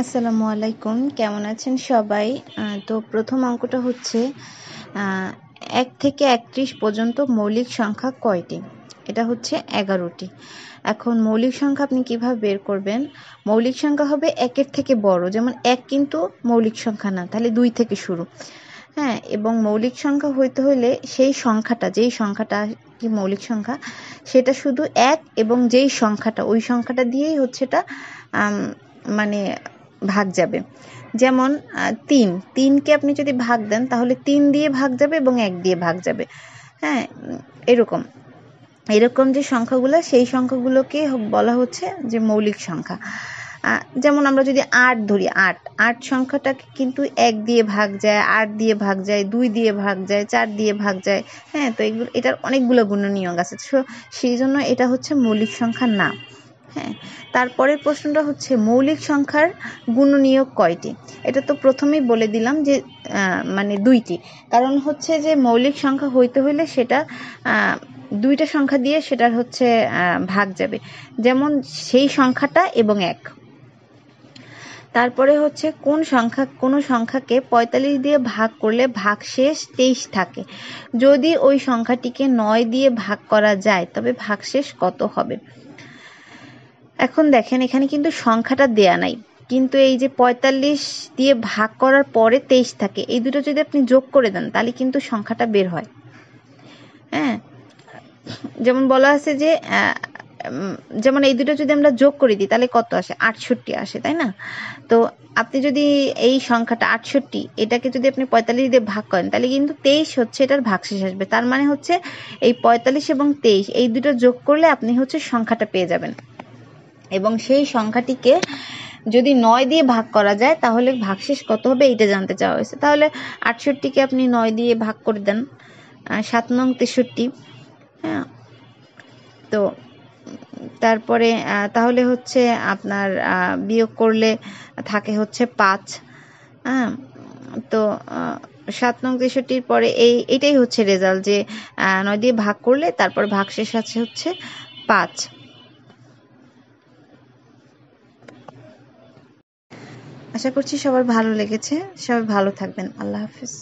আসসালামু আলাইকুম, কেমন আছেন সবাই? তো প্রথম অঙ্কটা হচ্ছে 1 থেকে 31 পর্যন্ত মৌলিক সংখ্যা কয়টি? এটা হচ্ছে 11টি। এখন মৌলিক সংখ্যা আপনি কিভাবে বের করবেন? মৌলিক সংখ্যা হবে 1-এর থেকে বড়, যেমন 1 কিন্তু মৌলিক সংখ্যা না, তাহলে 2 থেকে শুরু। হ্যাঁ, এবং মৌলিক সংখ্যা হইতে হলে সেই সংখ্যাটা, যেই সংখ্যাটা কি মৌলিক সংখ্যা, সেটা শুধু 1 এবং যেই সংখ্যাটা ওই সংখ্যাটা দিয়েই হচ্ছে এটা মানে ভাগ যাবে। যেমন 3কে আপনি যদি ভাগ দেন তাহলে 3 দিয়ে ভাগ যাবে এবং 1 দিয়ে ভাগ যাবে। হ্যাঁ, এরকম এরকম যে সংখ্যাগুলো, সেই সংখ্যাগুলোকে বলা হচ্ছে যে মৌলিক সংখ্যা। যেমন আমরা যদি 8 ধরি, 8 সংখ্যাটাকে কিন্তু 1 দিয়ে ভাগ যায়, 8 দিয়ে ভাগ যায়, 2 দিয়ে ভাগ যায়, 4 দিয়ে ভাগ যায়। হ্যাঁ, তো এটার অনেকগুলো গুণনীয়ক আছে, সেই জন্য এটা হচ্ছে মৌলিক সংখ্যা না। হ্যাঁ, তারপরের প্রশ্নটা হচ্ছে মৌলিক সংখ্যার গুণনীয়ক কয়টি? এটা তো প্রথমেই বলে দিলাম যে 2টি। কারণ হচ্ছে যে মৌলিক সংখ্যা হইতে হইলে সেটা 2টা সংখ্যা দিয়ে সেটার হচ্ছে ভাগ যাবে, যেমন সেই সংখ্যাটা এবং 1। তারপরে হচ্ছে কোনো সংখ্যাকে 45 দিয়ে ভাগ করলে ভাগশেষ 23 থাকে। যদি ওই সংখ্যাটিকে 9 দিয়ে ভাগ করা যায় তবে ভাগশেষ কত হবে? এখন দেখেন, এখানে কিন্তু সংখ্যাটা দেয়া নাই, কিন্তু এই যে 45 দিয়ে ভাগ করার পরে 23 থাকে, এই দুটো যদি আপনি যোগ করে দেন তাহলে কিন্তু সংখ্যাটা বের হয়। হ্যাঁ, যেমন বলা আছে যে যেমন এই দুটো যদি আমরা যোগ করে দিই তাহলে কত আসে? 68 আসে, তাই না? তো আপনি যদি এই সংখ্যাটা 68, এটাকে যদি আপনি 45 দিয়ে ভাগ করেন তাহলে কিন্তু 23 হচ্ছে এটার ভাগশেষ আসবে। তার মানে হচ্ছে এই 45 এবং 23 এই দুটো যোগ করলে আপনি হচ্ছে সংখ্যাটা পেয়ে যাবেন, এবং সেই সংখ্যাটিকে যদি 9 দিয়ে ভাগ করা যায় তাহলে ভাগশেষ কত হবে এইটা জানতে চাওয়া হয়েছে। তাহলে 68কে আপনি 9 দিয়ে ভাগ করে দেন, 7 নং 63। হ্যাঁ, তো তারপরে তাহলে হচ্ছে আপনার বিয়োগ করলে থাকে হচ্ছে 5। হ্যাঁ, তো 7 নং 63-র পরে এইটাই হচ্ছে রেজাল্ট, যে 9 দিয়ে ভাগ করলে তারপর ভাগশেষ আছে হচ্ছে 5। আশা করছি সবার ভালো লেগেছে। সবাই ভালো থাকবেন। আল্লাহ হাফেজ।